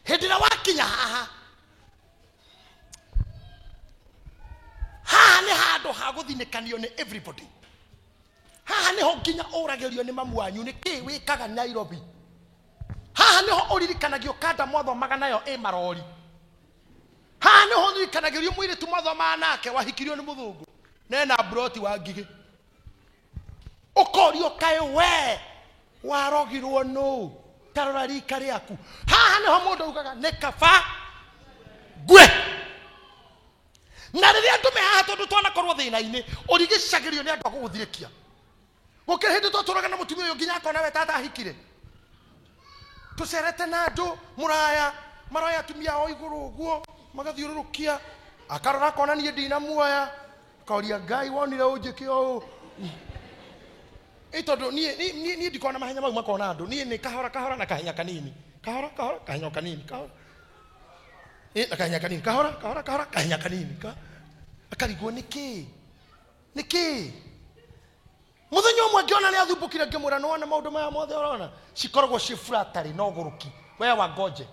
Hedira wakinya haha ni handu ha guthinikanio ni everybody. Haha niho nginya uragerio ni mamu wanyu ni ki wikaga Nairobi. Haha niho uririkanagio kanda mwathomaga nayo marori. Haha niho uririkanagio mwire tu mwathoma nake wahikirio ni muthungu nena broti wa ngigi. Ukorio kae we warogirwo no tarora rika riaku. Haha niho mundu ugaga ne kaba gwe. Na riria ndume haha tondu twana korwo thina-ini urigicagirio ni andu aguguthirikia. Gukiri hindi twaturaga na mutumia uyu nginya akona we tata ahikire. Tucerete na andu muraya maraya atumia o iguru uguo magathiururukia akarora akona nie ndina muoya kauria Ngai wonire unjiki o itondo nie ndikona mahenya mau makona andu nie ni kahora na kahenya kanini kahora kahenya kanini kahora na kahenya kanini kahora kahenya kanini akarigwo niki muthenya umwe ngiona ni athumbukire ngimwira no na maundu maya mothe urona cikoragwo ci flattery no guruki we wa ngoje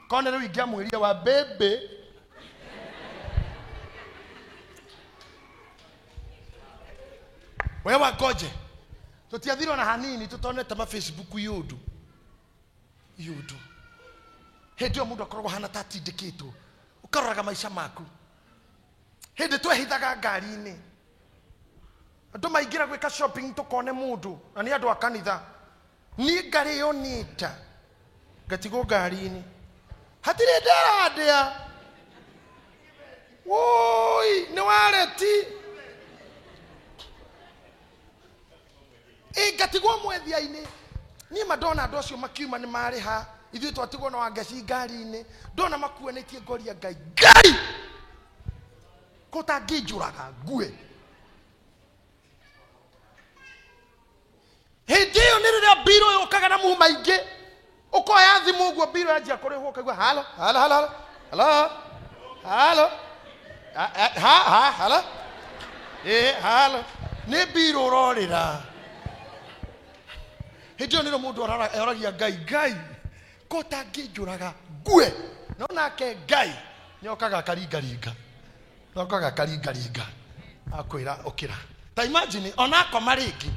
kone riu ngiamwiria wa bebe we wa ngoje tutiathirwo na hanini tutonete ma Facebook yudu hindi mundu akoragwo hana tatindikitwo ukaroraga maisha maku hindi twehithaga ngari-ini andu maingira gwika shopping tukone mundu na ni andu akanitha ni ngari yo nita gatigo ngari-ini hatire ndaradia woi ni wareti gatigo mwethia-ini ni madona andu acio makiuma ni mari ha ithuĩ twatigwo na wangeci ngari-ini ndona makuanetie ngoria Ngai kutangĩnjũraga ngue hindi ĩyo nĩ rĩrĩa mbiro yũkaga na muhu maingĩ ũkoya thimũ ũguo mbiro yanjia kũrĩhwo ũkaigua halo halo nĩ mbiro ũrorĩra hindi ĩyo nĩrĩo mũndũ aragia Ngai kutangĩnjũraga ngue no nake Ngai nĩokaga akaringaringa akwĩra ũkĩra ta imagine onakoma rĩngĩ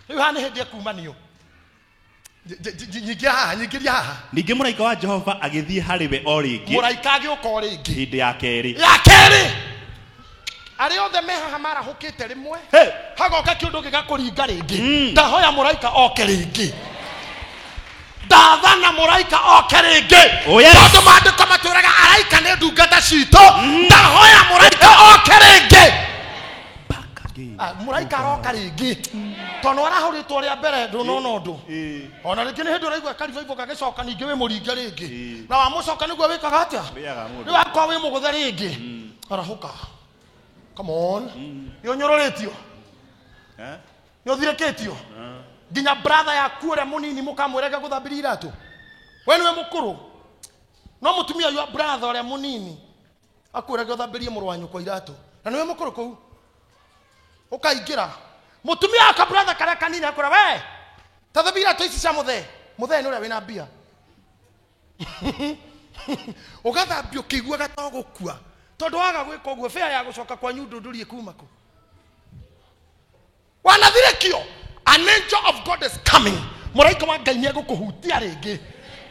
rĩu haha nĩ hĩndĩ ekumanio nyingĩria haha ningĩ mũraika wa Jehova agĩthiĩ harĩ we o rĩngĩ mũraika agĩũka o rĩngĩ hĩndĩ ya kerĩ arĩa othe me haha marahũkĩte rĩmwe hagoka kĩũndũ gĩgakũringa rĩngĩ ndahoya mũraika oke rĩngĩ ndathana mũraika oke rĩngĩ tondũ maandĩko matwĩraga araika nĩ ndungata citũ ndahoya mũraika oke rĩngĩ mũraika aroka rĩngĩ tondũ arahũrĩtwo rĩa mbere ndũnona ũndũ ona rĩngĩ nĩ hĩndĩ ũraigua karibaibũ gagĩcoka ningĩ wĩ mũringe rĩngĩ na wamũcoka nĩguo wĩkaga atĩa nĩ wakorwo wĩ mũgũthe rĩngĩ arahũka come on nĩ ũnyũrũrĩtio nĩ ũthirĩkĩtio nginya brother yaku ũrĩa mũnini mũkamwĩrega gũthambĩria iratũ we nĩwe mũkũrũ no mũtumia yua brother ũrĩa mũnini akwĩrega ũthambĩrie mũrũ wa nyũkwa iratũ na nĩwe mũkũrũ kũu ũkaingĩra mũtumia aka brother karĩa kanini akwĩra we tathambia iratũ ici cia mũthee nĩ ũrĩa wĩna mbia ũgathambia ũkĩiguaga ta ũgũkua tondũ waga gwĩka ũguo fare ya gũcoka kwanyu ndũndũrie kuma kũ wanathirĩkio. An angel of God is coming. Mũraika wa Ngai nĩegũkũhutia rĩngĩ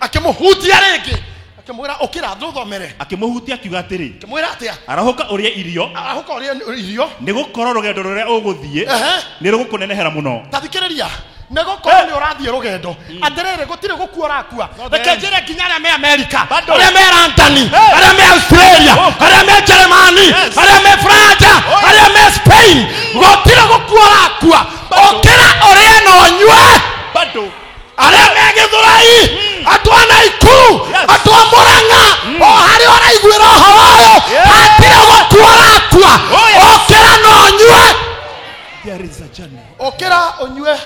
akĩmũhutia rĩngĩ akĩmwĩra ũkĩra thũthomere akĩmũhutia akiuga atĩrĩ akĩmwĩra atĩa arahũka ũrĩa irio nĩgũkorwo rũgendo rũrĩa ũgũthiĩ nĩ rũgũkũnenehera mũno. Tathikĩrĩria nĩgũkorwo nĩ ũrathiĩ rũgendo atĩrĩrĩ gũtirĩ gũkua ũrakua reke njĩre nginya arĩa me Amerika arĩa me London arĩa me Australia arĩa me Germany arĩa me France arĩa me Spain gũtirĩ gũkua ũrakua ũkĩra ũrĩa na ũnyue bado arĩa me Gĩthũrai atwana Ikuru atwa Mũrang'a o harĩa ũraiguĩra ũhoro ũyũ hatirĩ gũkua ũrakua ũkĩra na ũnyue okera onywe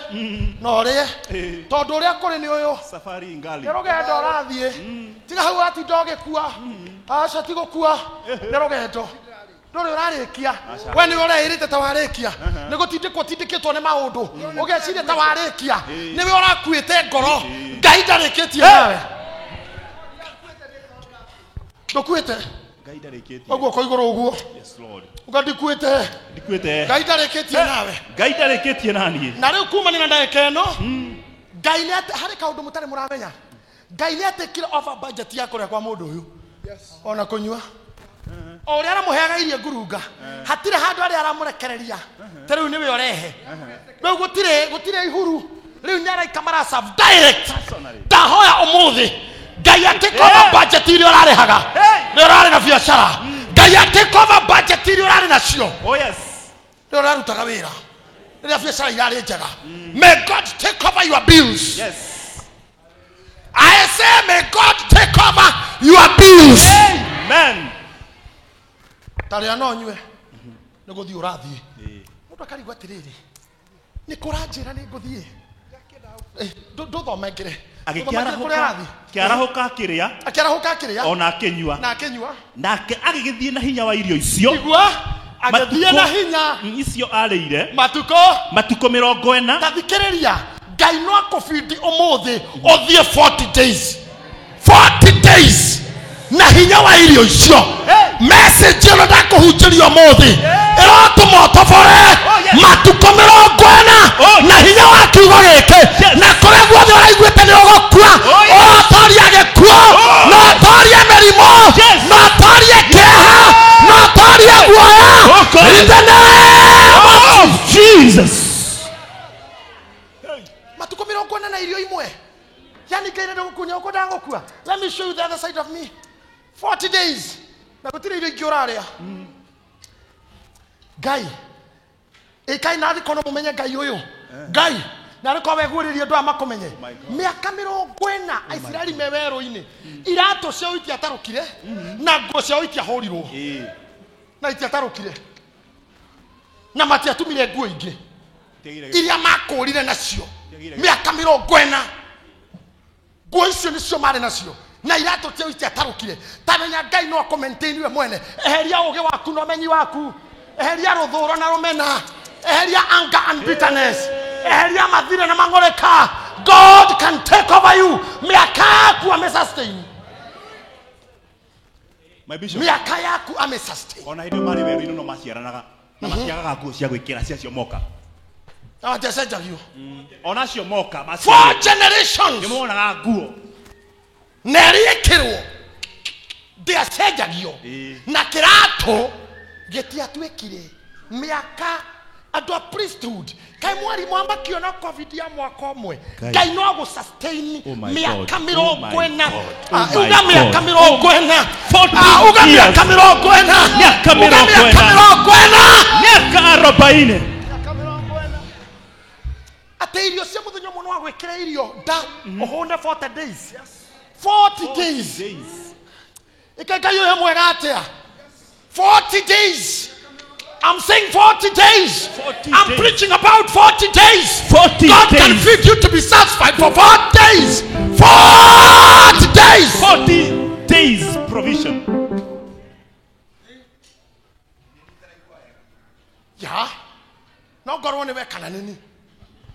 nore tondu ria kuri ni uyu safari ngali rugendo rathie tiga hau ati ndoge kua aca tigukua ni rugendo nduri urarikia we ni urehirite ta warikia ni gutindikwo tindikitwo ni maundu ugeciria ta warikia ni we urakuite ngoro Ngai ndarikitie nawe Ndukwite. Ngai ndareketie. Oguo ko iguru uguo. Yes Lord. Ugandikwite. Ndikwite. Ngai ndareketie nawe. Ngai ndareketie nani. Na riu kumani na ndagika ino. Ngai nä harä kaå ndå må tarä må ramenya Ngai nä atä kire over budget ya kå rä a kwa må ndå å yå ona kå nyua o rä a aramå heaga irie ngurunga hatirä handå arä a aramå rekereria ta rä u nä we å rehe rä u gå tirä ihuru rä u nä araika maraserve direct ndahoya å må thä Ngai atä over budget iria å rarä haga nä å rarä na biacara Ngai atä over budget iria å rarä nacio nä å rarutaga wä ra rä a biacara irarä njega. May God take over your bills. Yes. I say may God take over your bills. Amen. Tari anonywe nä gå thiä å rathiä må ndå akarigwo atä rä rä nä kå ranjä ra nä ngå thiä ndå thome ngä re akä arahå ka kä rä a ona akä nyua nake agä gä thiä na hinya wa irio icio agäthiä na hinya icio arä ire matukå 40 tathikä rä ria Ngai no akå bindi å må thä å thiä 40 days na hinya wa irio icio message ä no ndakå hunjä ria å må thä ä rotå motobore matukå 40 na hinya wa kiugo gä kä na kå rä a guothe å raiguä te nä å gå kua å toria gä kuo no toria mä rimå no toria kä ha no toria guoya in the name of Jesus. Matukå 40 na irio imwe yani Ngai nä gå kunya å kå ndagå kua. Let me show you the other side of me. 40 days na gå tirä irio ingä å rarä a Ngai ikai nathi kono må menye Ngai å yå Ngai na rä korwo wegwä rä rie ndå amakå menye mä aka 40 Isiraeli me werå-inä iratå ciao itiatarå kire na nguo ciao itiahå rirwo na itiatarå kire na matiatumire nguo ingä iria makå rire nacio mä aka 40 nguo icio nä cio marä nacio na iratå ciao itiatarå kire tamenya Ngai no akå maintain we mwene eheria å gä waku na å menyi waku eheria rå thå ro na rå mena eheria anger and bitterness eheria mathire na mang'oreka. God can take over you. Miaka yaku amesustain. My bishop. Miaka yaku amesustain. Ona hĩndĩ marĩ werũ-inĩ no maciaranaga na matiagaga nguo cia gwĩkĩra cia cio moka. Awatecenjagio. Ona cio moka 4 generations. Nĩ monaga nguo. Nerĩkĩrwo. Ndiacenjagio. Na kĩratũ gĩtiatuĩkire. Miaka andũ a priesthood kai mwari mwamba kiona covid ya mwaka ũmwe Ngai no agũ sustain miaka 40 uga miaka 40 uga miaka 40 miaka 40 ate irio cia mũthenya mũno wa gwĩkĩra irio nda ũhũne 40 days 40 days ikai Ngai ũyũ mwega atĩa 40 days. I'm saying 40 days. 40 I'm days. preaching about 40 days. 40 God days. can feed you to be satisfied for 40 days. 40 days. 40 days provision. Yeah. No ngorwo nĩ we kana nini.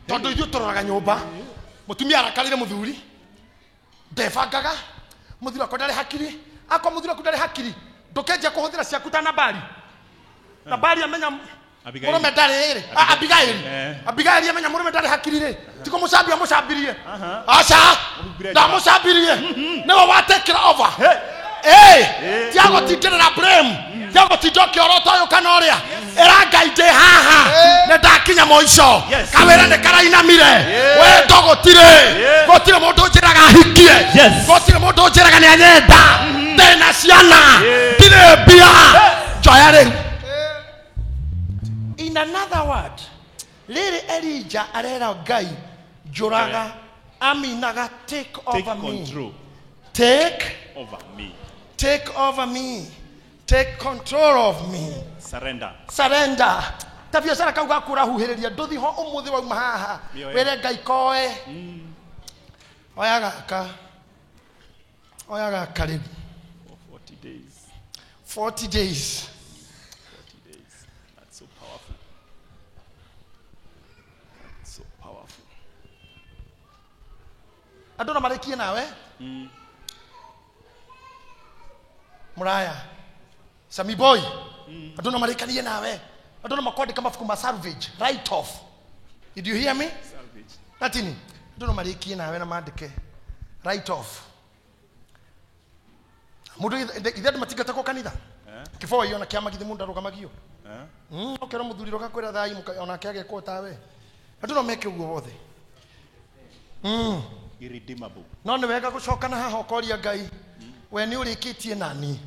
Tondũ ithuĩ tũroraga nyũmba. Mũtumia arakarire mũthuri. Ndebangaga. Mũthuri akwa ndarĩ hakiri. Akwa mũthuri akwa ndarĩ hakiri. Ndũkenjia kũhũthĩra ciaku ta nambari. Nabali amenya murume ndari ri Abigail amenya murume ndari hakiri ri tiko mucambia mucambirie aca ndamucambirie niwe watekira over tiago tindira blame tiago tindoke orota uyu kana uria era Ngai ndi haha ne ndakinya moico kawira ne karainamire we gotire mundu njiraga hikie gotire mundu njiraga ni anyenda tena ciana ndire bia joyare. In another word, Lady Elijah arera Ngai njuraga aminaga take over me. Take over me. Take over me. Take control of me. Surrender. Tabia sana kauga kurahuhiriria nduthi ho umuthi wa mahaha. Were Ngai koe. Oyaga karibu. 40 days. 40 days. Andũ na marĩkie nawe Muraya Sami boy adona marekanie nawe adona makwandi kama fuku ma salvage right off. Did you hear me? Salvage natini adona marekie nawe na mandike right off. Mundu ithe matigata ko kanitha kifo iyo na kiama githi mundu arugamagio okero muthuri roka kwira thai ona kiage ko tawe adona meke uguo wothe irredeemable no ni wega gucokana haha okoria Ngai we ni urikitie nani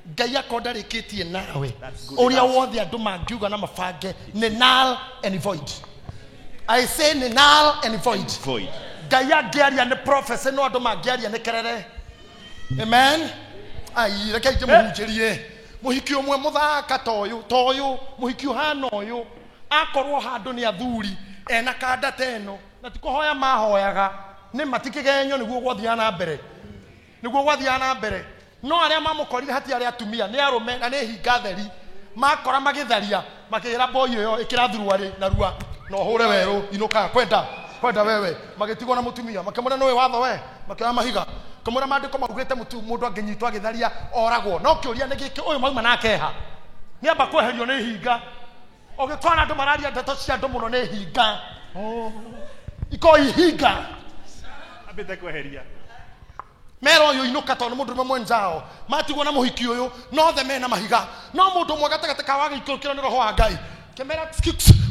Ngai akonda rikitie nawe uria wothe andu mangiuga na mabange ni null and void. I say ni null and void. Ngai angiaria ni prophecy no andu mangiaria ni kerere. Amen. Ai reke je muhunjirie muhiki umwe muthaka toyu muhiki hana uyu akorwo handu ni athuri ena kanda teno na tikuhoya mahoyaga ni matikigenyo niguo gwathiana mbere no aria mamukorire hati aria atumia ni arume na ni hinga theri makora magitharia makira boy yo ikira thuruari na rua no hure weru inuka kwenda wewe magitigwo na mutumia makemura nowe watho we makira mahiga kamura mandiko maugite mundu anginyitwa githaria oragwo no kiuria ni giki uyu mauma nake ha ni amba kweherio ni hinga ogikona andu mararia ndeto cia andu muno ni hinga iko ihinga abete kweheria mero yo inuka to mundu mwenzao matigwo na muhiki uyu no the mena mahiga no mundu mwe gatagata wage ikukira ni roho wa Ngai kemera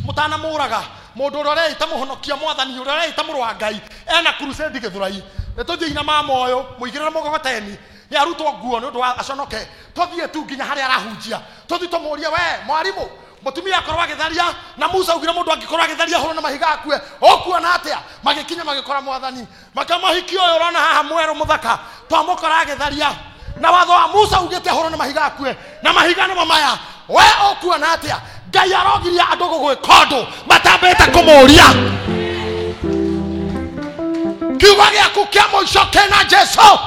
mutana muraga mundu rore itamuhonokia mwathani rore itamuru wa Ngai ena crusade githurai netothie ina mamoyo muigirira mogoteni ni arutwo nguo ni undu wa aconoke tothie tu nginya haria arahunjia tothie tumuria we mwarimu mutumia akorwa githaria na Musa ugira mundu angikorwa githaria horo na mahiga akue okuona atia magikinya magikora mwathani makamahiki uyu rona haha mweru muthaka twamukora githaria na watho wa Musa ugite horo na mahiga akue na mahiga ni mamaya we okuona atia Ngai arogiria andu gugwikondo matambete kumuria kiugo giaku kia muico kena Jesu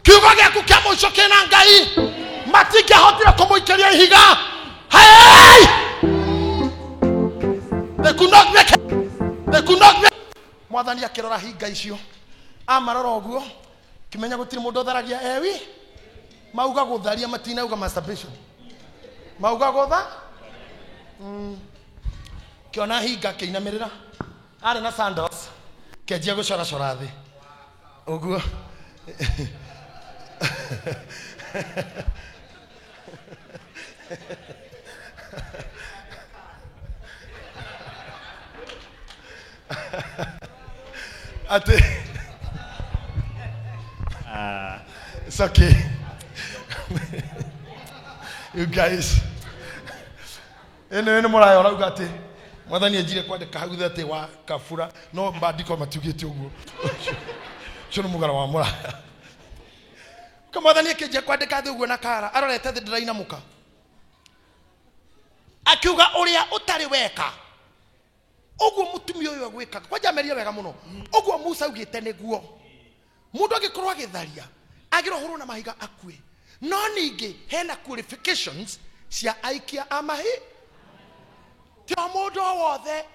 kiugo giaku kia muico kena Ngai matingihotire kumuikiria ihiga. Hey! They could not make mwathani akirora hinga icio amarora oguo kimenya gutiri mundu tharagia ewi mauga gutharia matinauga masturbation mauga gutha kiona hinga kiinamirira ari na sandals kejia gucora cora thi oguo it's okay. You guys ene murayo rauga ati mwathani ajire kwandika haguthe ati wa kabura no mbandiko matugite uguo cyo mugara wa muraya kama mwathani akije kwandika thi uguo na kara arorete thi ndiraina muka akiuga uria utari weka oguo mutumia uyu agwika kwaja meria wega muno oguo Musa ugite neguo mundu agikorwa agitharia agirohorwo na mahiga akue no ningi hena qualifications cia aikia amahi ti mundu wothe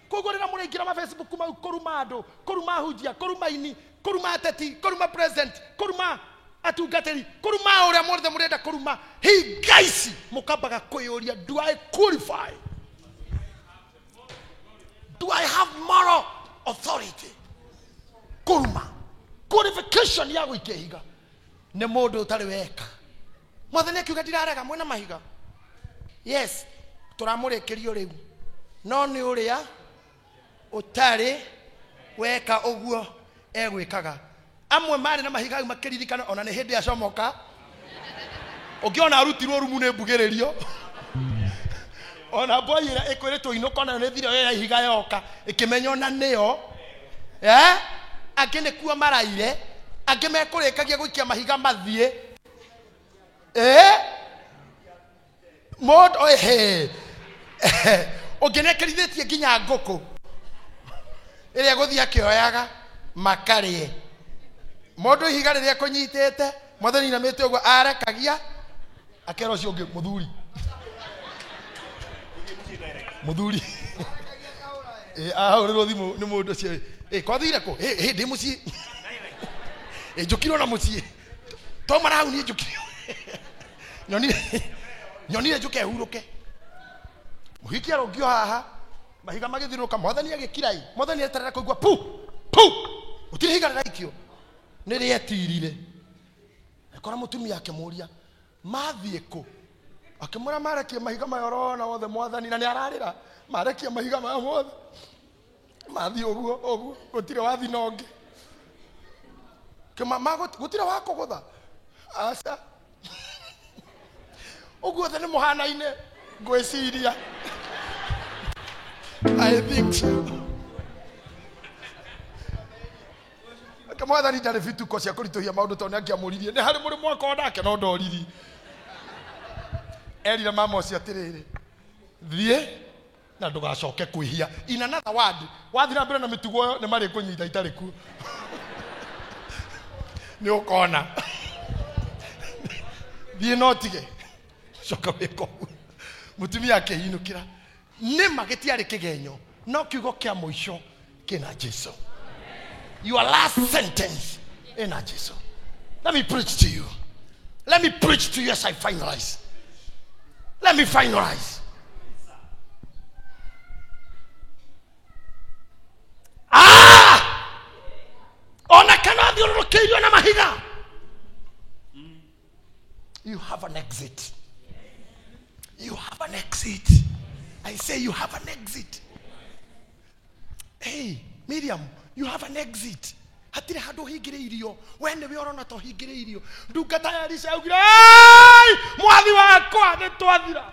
kugurira muringira ma Facebook ma kuruma andu kuruma hujia kuruma ini kuruma teti kuruma president kuruma atungateri kuruma uria mothe murenda kuruma hingaisi mukambaga kuyuria do I qualify? Do I have moral authority? Kuruma qualification ya guikehiga ne mundu utari weka mwathani akiuga ndirarega mwena mahiga yes turamurikirio riu no ni uria utari weka uguo egwikaga amwe mari na mahiga makiririkana ona ni hindi acomoka ugiona arutirwo rumu ne mbugiririo ona boyira ikwiritwo inukona ne thiro ya higa yoka ikimenyo na niyo akene kuwa maraire agemekurikagia guikia mahiga mathie mod ugenekerithitie nginya nguku iria guthia kioyaga makarie mundu ihiga riria kunyitete mwathani na mete uguo arekagia akero cio ngi muthuri ahuriro thimu ni mundu cio kwathire ko ndi mucie njukiro na mucie to marau ni njukiro nyonire njuke huruke muhiki arongio haha mahiga magithiruka mwathani agikirai mwathani eterera kuigua pu utire higa raikio niri etirire akora mutumia akemuria mathie ku akimura marekie mahiga mayorona wothe mwathani na ni ararira marekie mahiga ma wothe mathie oguo gutire wathi nonge kema gutire wako gutha asa oguo the ni muhanaine gweciria I think so. Kamwathani ndari bituko cia kurituhia maundu tone akiamuririe ni hari muri mwaka onake no ndoriri erira mama ucio atiriri thie na ndugacoke kwihia in another word wathira mbere na mitugo ni mari kunyita itariku ni ukona thie no tige coka wiko mutumia akehinukira ni magetiari kigenyo no kiugo kia muisho kina Jesu. Your last sentence in Jesus. Let me preach to you. Let me preach to you as I finalize. Let me finalize. Ona kana diorokeirio na mahiga. You have an exit. You have an exit. I say you have an exit. Hey, Miriam, you have an exit. Hatire hado higire irio. Wene we orona to higire irio. Ndungata ya Elisha ugira. Mwathi wakwa ni twathira.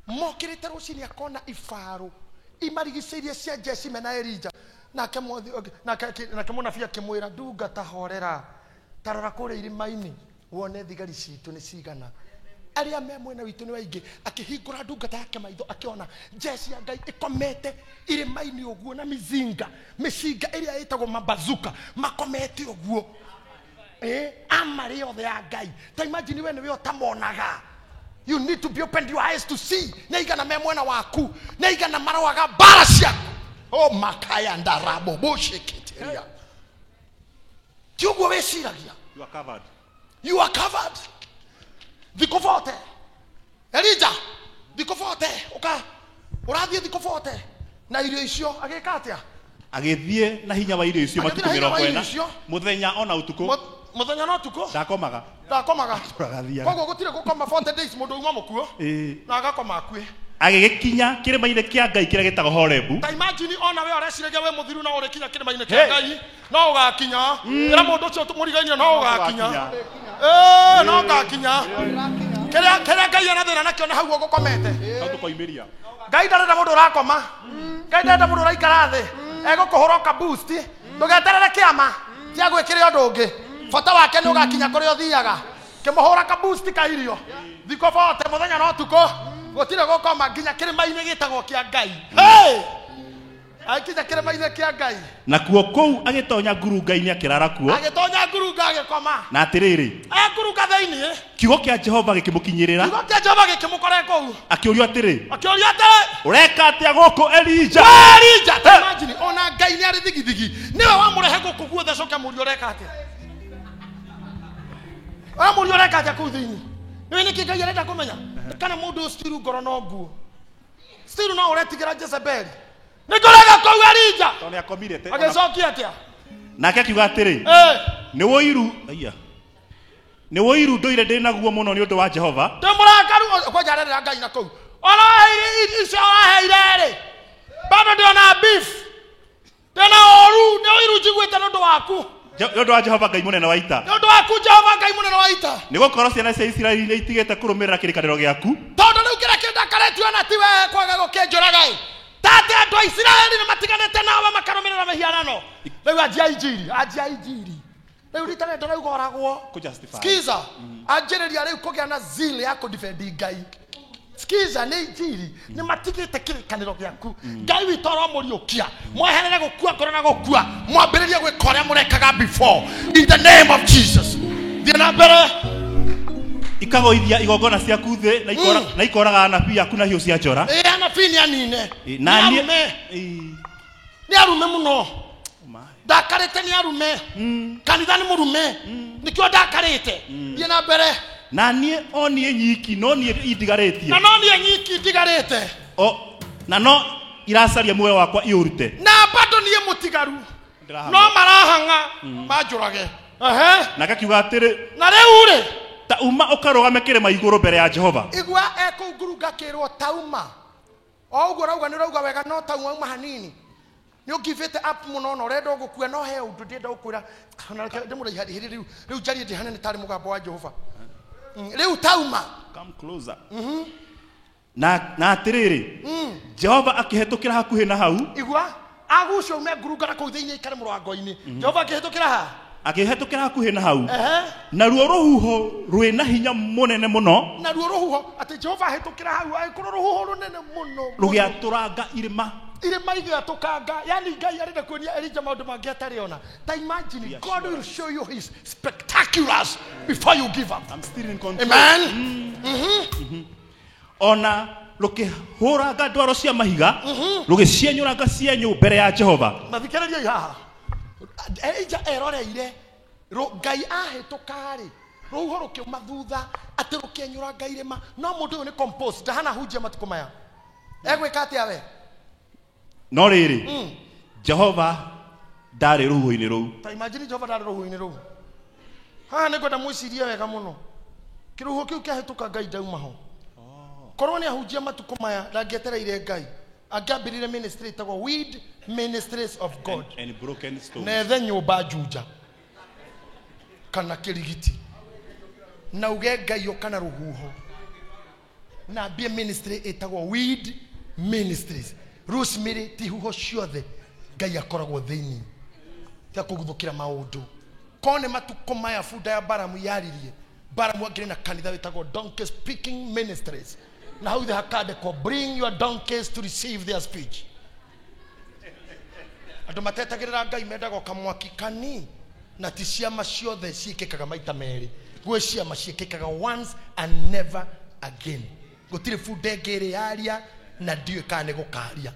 Mokirite rucini akona ifaru. Imarigiceirie cia Jeshime na Elija. Nake mwathi nake munafia kimwira ndungata horera. Tarora kure irimaini. Wone thigari citu ni cigana. Aria me mwena witu ni waingi akihingura ndungata yake maitho akiona jeshi ya Ngai ikomete irimaini uguo na mizinga iria itagwo mabazuka makomete uguo amari othe ya Ngai ta imagine we ni we utamonaga. You need to be open your eyes to see neigana me mwena waku neigana marawaga bara ciaku oh makaya ndarabo bushikitiria tiugo weciragia you are covered. You are covered. Thiko vote Elija thiko vote urathie thiko vote na irio icio agika atia agithie na hinya wa irio icio matuko 40 muthenya ona utuko muthenya no tuko ndakomaga koguo gutire gukoma 40 days mundu uma mukuo na agakoma akue agigikinya kirima-ine kia Ngai kira gitagwo Horebu. Ta imagine ona we oreciragia we muthiru na urekinya kirima-ine kia Ngai no ugakinya ira mundu ucio tumurigaine no ugakinya no ugakinya kira Ngai arathira nakio na hau gukomete tukoimiria Ngai ndarenda mundu urakoma Ngai ndarenda mundu uraikara thi egukuhuroka boost ndugeterere kiama cia gwikire undu ungi bata wake ni ugakinya kuri uthiaga kimuhura ka boost ka irio thiko vote muthenya no tuko gutire gukoma nginya kirima-ine gitagwo kia Ngai akinya kirima-ine kia Ngai nakuo kou agitonya ngurunga-ini akirara kuo agitonya ngurunga agikoma na atiriri ngurunga thiini kiugo kia Jehova gikimukinyirira kiugo kia Jehova gikimukore kou akiurio atiri atiri ureka atia guku Elija imagine ona Ngai ni ari thigithigi niwe wamurehe guku guothe coka murio ureka atia murio ureka atia kuu thiini niwe niki Ngai arenda kumenya kana mundu stiru ngoro no nguo stiru no uretigira Jezebel nikorega kou Elija tone akomirete agicokia atia nake akiuga atiri ni woiru ni woiru ndoire ndi naguo muno ni undu wa Jehova ndimurakaru kwa jarera Ngai na kou ona icio aheire ri bado ndiona beef ndina oru ni woiru njiguite ni undu waku ndu wa Jehova Ngai munene wa ita ndu waku Jehova Ngai munene wa ita ni gukoro ciana cia Isiraeli ni itigete kurumirira kirikaniro giaku tondu riu kira kinda karetio na tiwe kwaga gukinjuraga tate andu a Isiraeli ni matiganite nawe makarumirira mihianano riu ajia injiri riu ritane ndarauga oragwo kujustify skiza anjiriria riu kugia na zeal ya kudefend Ngai skiza ni injiri ni matigite kirikaniro giaku Ngai witoro muriukia mweherere gukua ngoro na gukua mwambiririe gwikoria murekaga before in the name of Jesus thie na mbere ikagoithia igongona ciaku thi na ikoraga anabii aku na hiu cia njora anabii ni anine ni arume muno ndakarite ni arume kanitha ni murume nikio ndakarite thie na mbere na nie onie nyiki no nie indigaretie na no nie nyiki indigarete na no iracaria muoyo wakwa iurute na bado nie mutigaru no marahanga majurage na gakiuga atiri na riu ri ta uma ukarugame kirema iguru mbere ya Jehova igwa ngurunga kirwo tauma oguo rauga ni rauga wega no tauma hanini ni ukivete up muno no rendo gukua no he undu ndenda gukwira ndimura ihari riu njari ndi hanene tari mugambo wa Jehova riu tauma come closer na atiriri Jehova akihetukira hakuhi na hau igwa agucio ume ngurunga na kuu thiini ikare murango-ini Jehova akihetukira ha akihetukira hakuhi na hau na ruo ruhuho rwina hinya munene muno na ruo ruhuho ati Jehova ahetukira hau aikuru ruhuho runene muno rugiaturanga irima igiatukanga yani Ngai arenda kuonia Elijah maundu mangi atariona ta imagine God will show you his spectaculars before you give up. I'm still in control. Amen. Ona rukihuranga ndwaro cia mahiga rugicienyuranga cienyu mbere ya Jehova mathikiriria haha Elijah eroreire Ngai ahetukari ruho rukiuma thutha ati rukienyuranga irima no mundu uyu ni composed ndahana hunjia matuko maya egwika atia we no riri Jehova ndari ruhu-ini ruu ta imagine Jehova ndari ruhu-ini ruu haha ni ngwenda mwicirie wega muno kiruhu kiu kiahetuka Ngai ndauma ho korwo ni ahunjia matuko maya ndangietereire Ngai angiambirire ministry itagwo Weed Ministries of God and broken stones nethe nyumba juja kana kirigiti na uge Ngai okana ruhuho na bia ministry itagwo Weed Ministries Rosemary tihuho ciothe Ngai akoragwo thiini tia kuguthukira maundu kone matuko maya funda ya Baramu yaririe Baramu agire na kanitha witagwo Donkey Speaking Ministries na hau the hakandikwo bring your donkeys to receive their speech andu matetagirira Ngai mendago kamwaki kani na ti ciama ciothe ciikikaga maita meri gwe ciama ciikikaga once and never again gutire funda ngiri yaria na ndiwe kane gukaria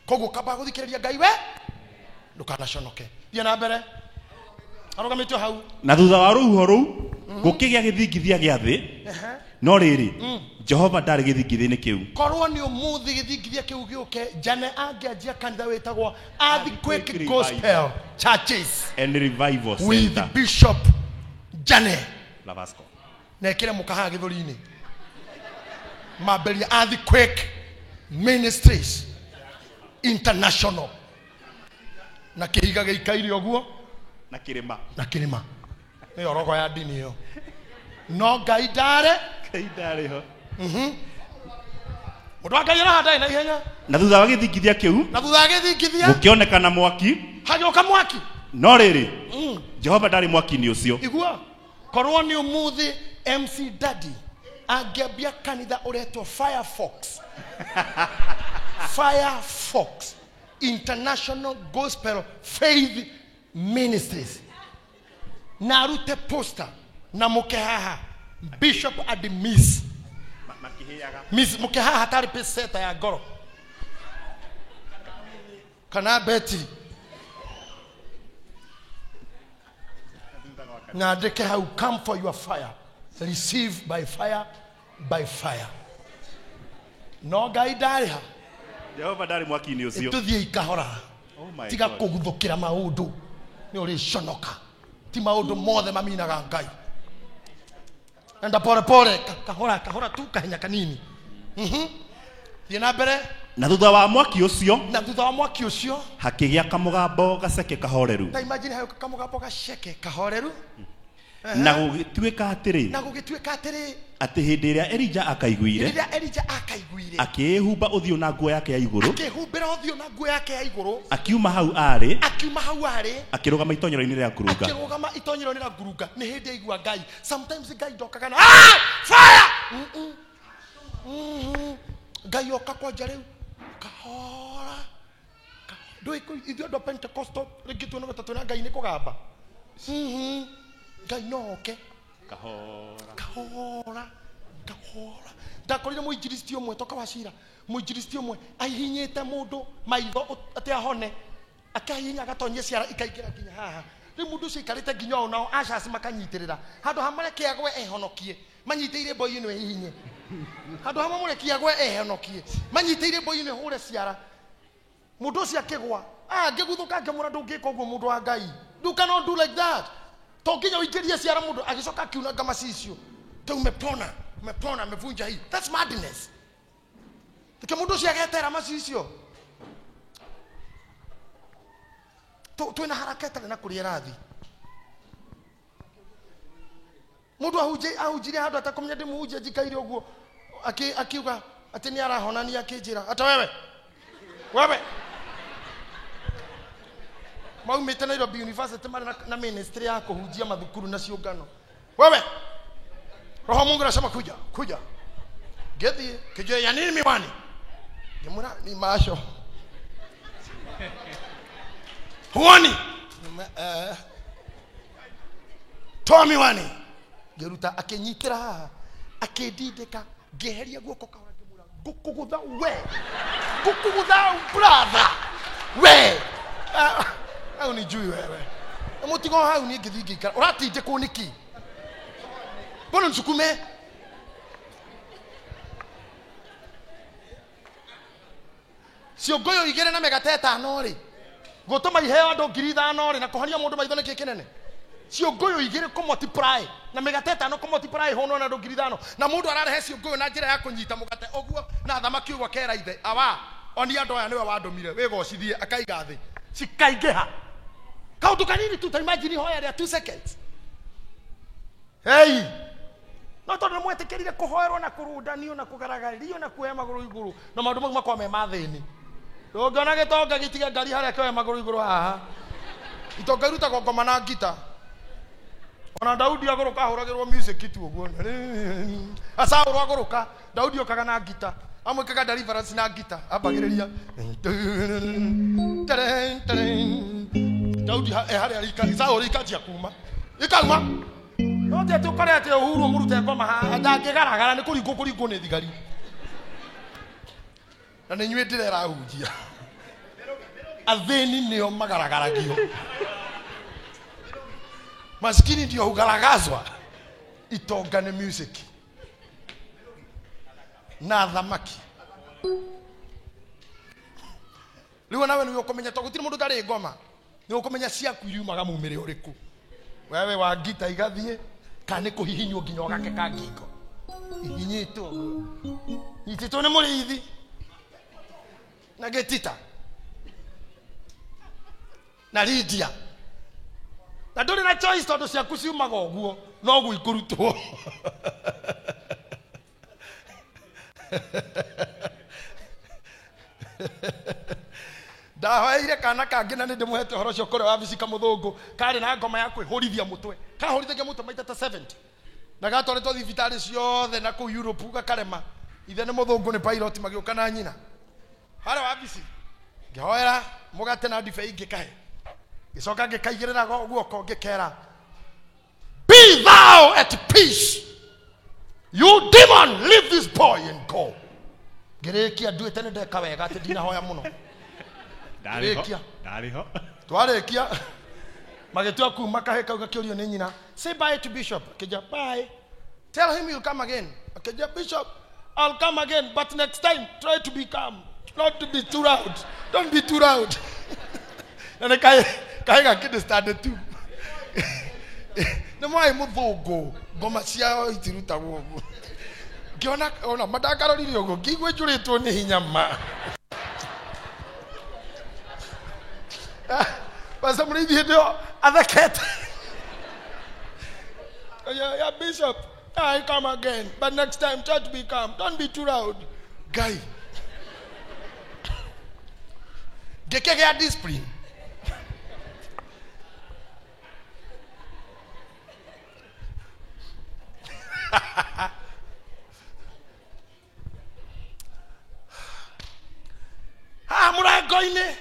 koguo kamba guthikiriria Ngai we ndukanaconoke thie na mbere arugamitio hau na thutha wa ruhuho ruu gukigia githingithia gia thi no riri Jehova ndari githingithia-ini kiu korwo ni umuthi githingithia kiu giuke jane angianjia kanitha witagwo Earthquake Gospel Churches and Revival Center with Bishop Jane Lavasco nekire mukaha githuri-ini maberia Earthquake Ministries International na kihiga gikaire oguo na kirima ni orogo ya dini yo no Ngai ndare ho mundu wa Ngai arahanda ina ihenya na thutha wa githingithia kiu gukionekana mwaki hagioka mwaki no riri Jehova ndari mwaki-ini ucio igua korwo ni umuthi MC Daddy angiambia kanitha uretwo Firefox International Gospel Faith Ministries na arute poster na mukehaha Bishop and Miss mukehaha tari peseta ya goro kana beti na andike how come for your fire receive by fire no Ngai ndari ha Jehova ndari mwaki-ini ucio tuthie ikahora tiga kuguthukira maundu ni uri conoka ti maundu mothe maminaga Ngai enda pore kahora tu kahenya kanini thie na mbere na thutha wa mwaki ucio hakigia kamugambo gaceke kahoreru ta imagine hayo kamugambo gaceke kahoreru na gugituika atiri ati hindi iria Elijah akaiguire akihumba uthio na nguo yake ya iguru akiuma hau ari akirugama itonyero-ini ria ngurunga ni hindi aigua Ngai sometimes Ngai ndokaga na fire Ngai oka kwanja riu kahora ndui ithio ndo Pentecostal ringi tu no gatatu na Ngai ni kugamba Ngai noke kahora ndakorire muinjiristi umwe toka wacira muinjiristi umwe ahinyite mundu maitho ati ahone akahinya gatonyie ciara ikaingira nginya haha ri mundu cio ikarite nginya onao ashas makanyitirira handu hamare kiagwe ehonokie manyiteire boy ino hihinye handu hamamure kiagwe ehonokie manyiteire boy ino hure ciara mundu cio akigwa ngiguthuka ngemura ndungika uguo mundu wa Ngai. You cannot do like that. Tokinya uikirie ciara mundu agicoka kiuna kama sicio tu umepona mevunja hii. That's madness. Tike mundu cio agetera macicio twina haraketa na kuria rathi mundu ahujire handu atakomenya ndimuhuje jikaire uguo akiuga ati ni arahonania akinjira hata wewe maumite Nairobi University mari na ministry ya kuhujia mathukuru na ciungano wewe roho Mungu anasema kuja gethie kijo ya nini miwani ngimura ni masho huoni toa miwani geruta akenyitira haha akendindika ngeheria guoko kaura ngimura ngukugutha brother we au ni jui wewe mutigo hau ni ngithingika uratinde kuniki bono nsukume ciongoyo igere na megateta nori gutuma iheo andu 5,000 na kuhonia mundu maitho niki kinene ciongoyo igere ko multiply na megateta no ko multiply hono na andu 5,000 na mundu ararehe ciongoyo na njira ya kunyita mugate oguo na thamaki ugwa kera ithe awa oni andu aya niwe wandomire wigocithie akaiga thi cikaingeha kaundu kanini tu ta imagine hoya ya 2 seconds hey no tondu mwetikirire kuhoerwo na kurudanio na kugaragario na kuhe maguru iguru na maundu mau makwa me mathini ndongona gitonga gitiga ngari haria kwe maguru iguru haha itonga iruta ngoma na ngita ona Daudi aguruka ahuragirwo music tu uguo asa aguruka Daudi okaga na ngita amwikaga deliverance na ngita ambagiriria Daudi haria rika Saul rika kuma ikauma no te tukore ati uhuru murute ngoma ha ndangigaragara ni kuringo ni thigari na ni nywe ndirera hujia atheni nio magaragaragio maskini ndio ugaragazwa itonga ni music na thamaki riu nawe ni ukomenya to gutiri mundu tari ngoma ni ukomenya ciaku iriumaga mumire uriku wewe wa ngita igathie kana kuhihinywo nginya ogake ka ngingo ihinyitwo itito ni muriithi na getita na Lydia na nduri na choice tondu ciaku ciumaga uguo no guikurutwo ndahoire kana kangi na ndi muhete horo cio kore wabici kamuthungu kari na ngoma ya kwihurithia mutwe kahurithagia mutwe maita ta 70 na gatwaretwo thibitari ciothe na ku Europe gakarema ithe ni muthungu ni pilot magiuka na nyina hara wabici ngihoera mugate na ndibei ngikahe gicoka ngikaigirira guoko ngikera be thou at peace you demon leave this boy and go gerekia nduite ni ndeka wega ati ndina hoya muno Dariho. Twarekia. Magetua kuma kahe kauga kiurio ni nyina. Say bye to Bishop. Keja bye. Tell him you'll come again. Keja Bishop, I'll come again, but next time try to be calm. Not to be too loud. Don't be too loud. Na kahe ga kid started too. Na mwai muthugu. Ngoma ciao itiruta wogu. Ngiona ona madakaro riri ogo. Ngigwe juritwo ni hinyama. But somebody did other cat. Yeah, Bishop, I come again. But next time, try to be calm. Don't be too loud. Guy. Get discipline. Mura goine.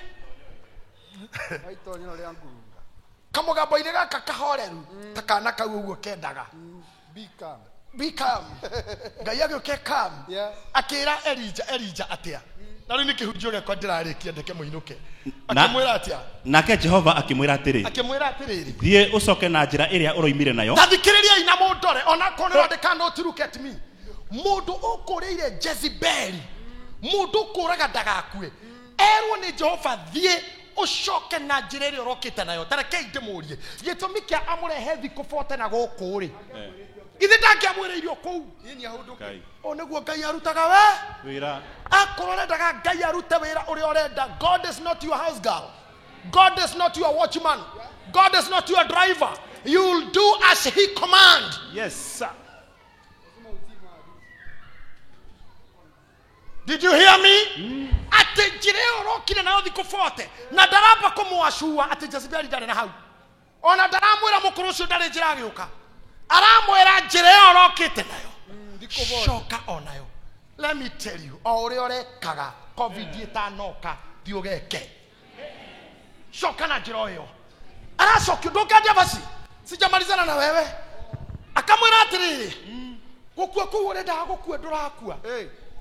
Kamugambo ine gaka kahoreru takana kau uguo kendaga be calm Ngai agioke calm akira Elija atia Nari nikihunjio gekwa ndirarikia ndeke muinuke. Akimwira atia? Nake Jehova akimwira atiri. Akimwira atiriri. Thie ucoke na njira iria uroimire nayo. Tathikiriria ina mundore ona kono ndekano to look at me. Mundu ukuriire Jezebel. Mundu ukuraga ndagakue. Erwo ni Jehova thie ucoke na njira iria urokite nayo. Tarekei ndimurie. Gitumi kia amurehe thiko 40 na guku ri. Ithe ndakiamwira irio kou. Ini ahunduke. Oneguo Ngai arutaga we. Wira. Akorore ndaga Ngai arute wira uri orenda. God is not your house girl. God is not your watchman. God is not your driver. You will do as he command. Yes, sir. Did you hear me? Ate jireo rokire na thiko 40 na daraba kumwashua ate Jezebel ndare na hau. Ona daramwira mukuru ucio ndare njira giuka. Aramwira jireo rokite nayo. Shoka onayo. Let me tell you, ore orekaga COVID itanoka diogeke. Shoka na jiroyo. Aracoki ndukadia basi. Sijamalizana na wewe. Akamwira atiri. Gukua ku urenda gukua ndurakua.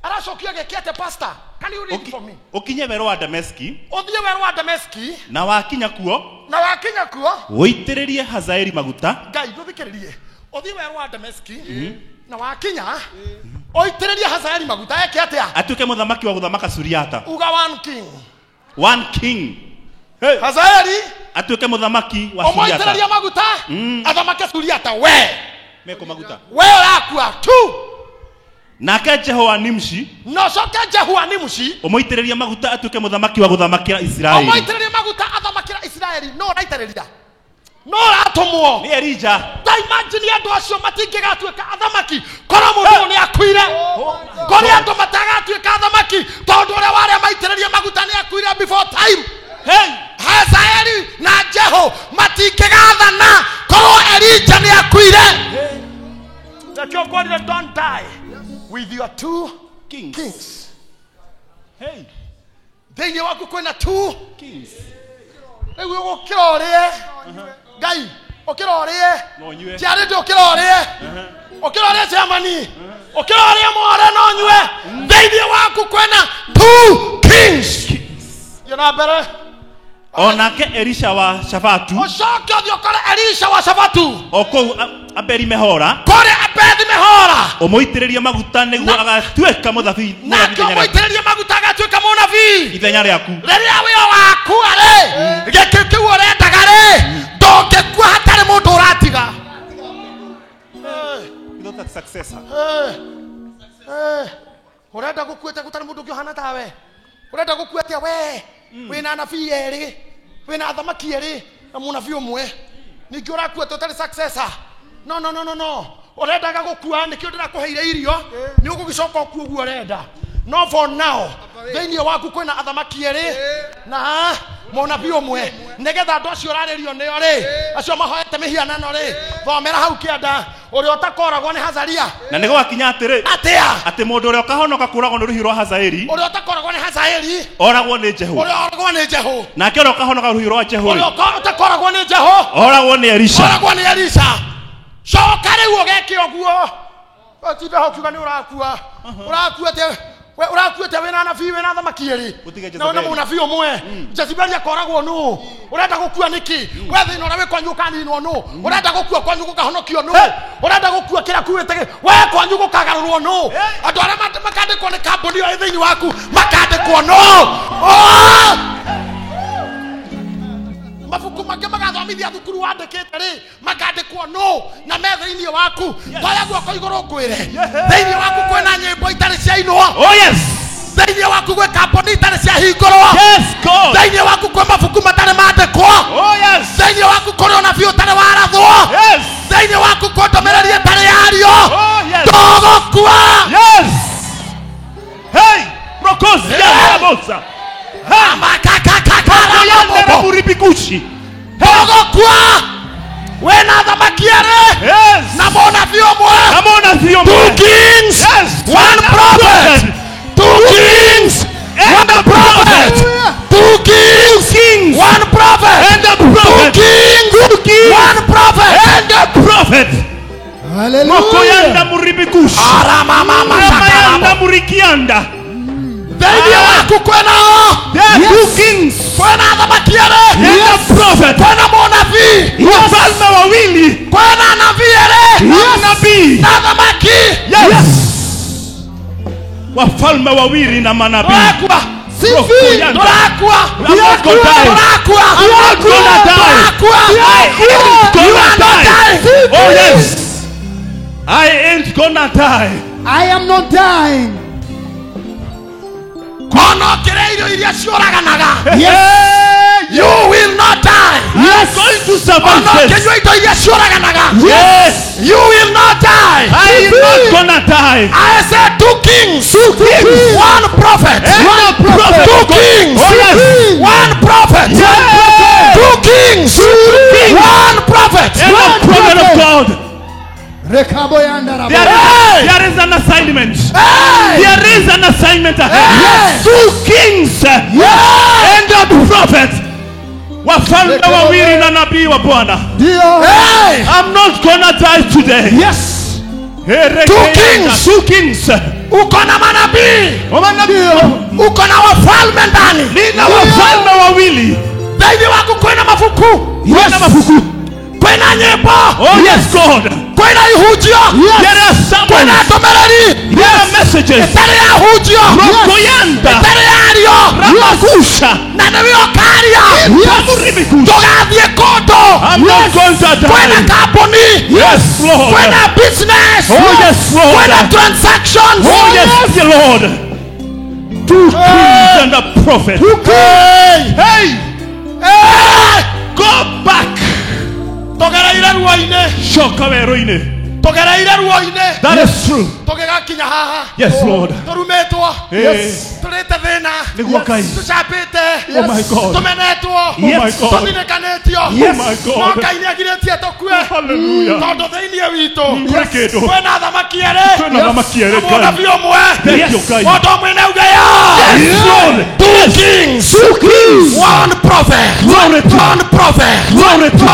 Aracoki agekete pastor. Can you read for me? Ukinye wero wa Dameski. Uthie wero wa Dameski. Na wakinya kuo. Na wakinya kuo. Woitiririe Hazaeli maguta. Ngai nduthikiririe. Uthie wero wa Dameski. Na wakinya. Oitiririe Hazaeli maguta eke atia. Atuke muthamaki wa guthamaka Suriata. Uga one king. One king. Hey. Hazaeli atuke muthamaki wa Suriata. Omoitiririe maguta. Athamake Suriata we. Meko maguta. We yakua tu. Nake Jehoanimshi. No soke Jehoanimshi. Omoitiririe maguta atuke muthamaki wa guthamakira Israeli. Omoitiririe maguta athamakira Israeli. No raitiriria. No ratumwo. Ni Elijah. Ta imagine andu acio matingigatuika athamaki. Kora mundu ni akuire. Kora andu matagatuika athamaki. Tondu ore wale maitiririe maguta ni akuire before time. Hey, Hazaeli na Jeho matingigathana. Kora Elijah ni akuire. That your God don't die with your two kings. Hey, then you waku kwena two kings. Ewe okirorie. Ngai okirorie. No nywe. Tiare ndo okirorie. Okirorie Germany. Okirorie more no nywe. Then waku kwena two kings. You know better. Onake Elisha wa Shafatu. Oshoke othokore Elisha wa Shafatu. Oko aberi mehora. Kore aberi mehora. Omoitiririe maguta niguo agatuika muthabi. Nake omoitiririe maguta agatuika munabi. Ithenya riaku. Riria wio waku ari. Gekikiu urendaga ri. Ndongekua hatari mundu uratiga. You know that successor. Urenda gukuete gutari mundu ngihana tawe. Urenda gukuete we. Wina nabii eri. Wina athamaki eri. Na munabii umwe. Ningi urakuete utari successor. No. Urendaga gukua nikio ndirakuheire irio. Ni ugugicoka okuo guo urenda. No for now. Thini waku kwina athamaki eri. Na munabii umwe. Nigetha andu acio uraririo nio ri. Acio mahoete mihianano ri. Thomera hau kianda. Uri utakoragwo ni Hazaria. Na nigo akinya atiri. Atia. Ati mundu uri ukahonoka kuragwo ni ruhiro Hazaeli. Uri utakoragwo ni Hazaeli. Oragwo ni Jeho. Uri oragwo ni Jeho. Na kero ukahonoka ruhiro Jeho. Uri utakoragwo ni Jeho. Oragwo ni Elisha. Oragwo ni Elisha. Coka riu ugeke oguo. Atibe hokiuga ni urakua. Urakua te we urakuete wena nabii wena thamaki eri. Na na munabii umwe. Jezebel akoragwo nu. Urenda gukua niki? We thina ora we kwanyu kaninwo nu. Urenda gukua kwanyu gukahonokio nu. Urenda gukua kira kuite we kwanyu gukagarurwo nu. Andu ara makandikwo ni kambuni yo thini waku makandikwo nu. Mafuku make magathomithia thukuru wandikite ri makandikwo nu na me thini waku. Toya guoko iguru ngwire. Thini waku kwena nyimbo itari cia inwo. Oh yes. Thini waku gwe kambuni itari cia hingurwo. Yes God. Thini waku kwa mafuku matari mandikwo. Oh yes. Thini waku kuri ona biu tari warathwo. Yes. Thini waku kwa ndomereria tari yario. Oh yes. Ndogokua. Yes. Hey, Rokozi ya Bosa. Makakakakara muribikushi. Ndogokua. Wena thamaki eri. Yes. Na munabii umwe. Two kings. Yes. One prophet. Two kings. And a prophet. Two kings. One prophet. And a prophet. Two kings. One prophet. And a prophet. Hallelujah. Mokoyanda muribikushi. Aramayanda murikianda. Thĩinĩ waku kwĩnao. There are two kings. Kwĩna athamaki erĩ. And a prophet. Kwĩna mũnabii. Wafalme wawili. Kwĩna anabii erĩ. Nabii. Na athamaki. Yes. Wafalme wawili na manabii. Turakua. Sifi. Turakua. I'm not gonna die. Turakua. I'm not gonna die. Oh yes. I ain't gonna die. I am not dying. Kono kireirio iria cioraganaga. Yes. You will not die. You are going to survive Kono this. kinywa indo iria cioraganaga. Yes. You will not die. I am not gonna die. I said two kings. kings. One prophet. One prophet. Two kings. Oh yes. One prophet. Yeah. Two kings. kings. One prophet. And a prophet of God. There is an assignment. Hey. There is an assignment ahead. Yes. Two kings and a prophet. Wafalme wawili na nabii wa Bwana. Hey. I'm not gonna die today. Yes. Two kings. Two kings. Uko na manabii. Uko na wafalme ndani. Nina wafalme wawili. Thĩinĩ waku kwĩna mabuku. Kwĩna mabuku. Kwĩna nyĩmbo. Oh yes God. Kwĩna ihunjio. There are Kwĩna sermons. ndũmĩrĩri. There are messages. Ĩtarĩ ya hunjio. Rokoyanda. Ĩtarĩ yario. Ramakusha. Na nĩwe ũkaria. Tamuribikusha. Tũgathiĩ kũndũ. I'm not going to Kwĩna die. kambuni. Yes Lord. Kwĩna business. Oh yes Lord. Kwĩna transactions. Oh yes dear Lord. Two kings and a prophet. Hey. Hey. Hey. Go back. Tũgereire ruo-inĩ. Shoka werũ-inĩ. Tũgereire ruo-inĩ. That is true. Tũgĩgakinya haha. Yes Lord. Tũrumĩtwo. Yes. Tũrĩte thĩna. Nĩguo Ngai. Tũcambĩte. Oh my God. Tũmenetwo. Oh my God. Tũthinĩkanĩtio. Yes. Oh my God. No Ngai nĩagirĩtie tũkue. Hallelujah. Tondũ thĩinĩ witũ Kũrĩ kĩndũ. kwĩna athamaki erĩ. Kwĩna athamaki erĩ, Na mũnabii ũmwe. Thank you, Ngai. Mũndũ ũmwe nauga ya. Yes Lord. Two kings. Two kings. One prophet. Glory to One prophet. Glory to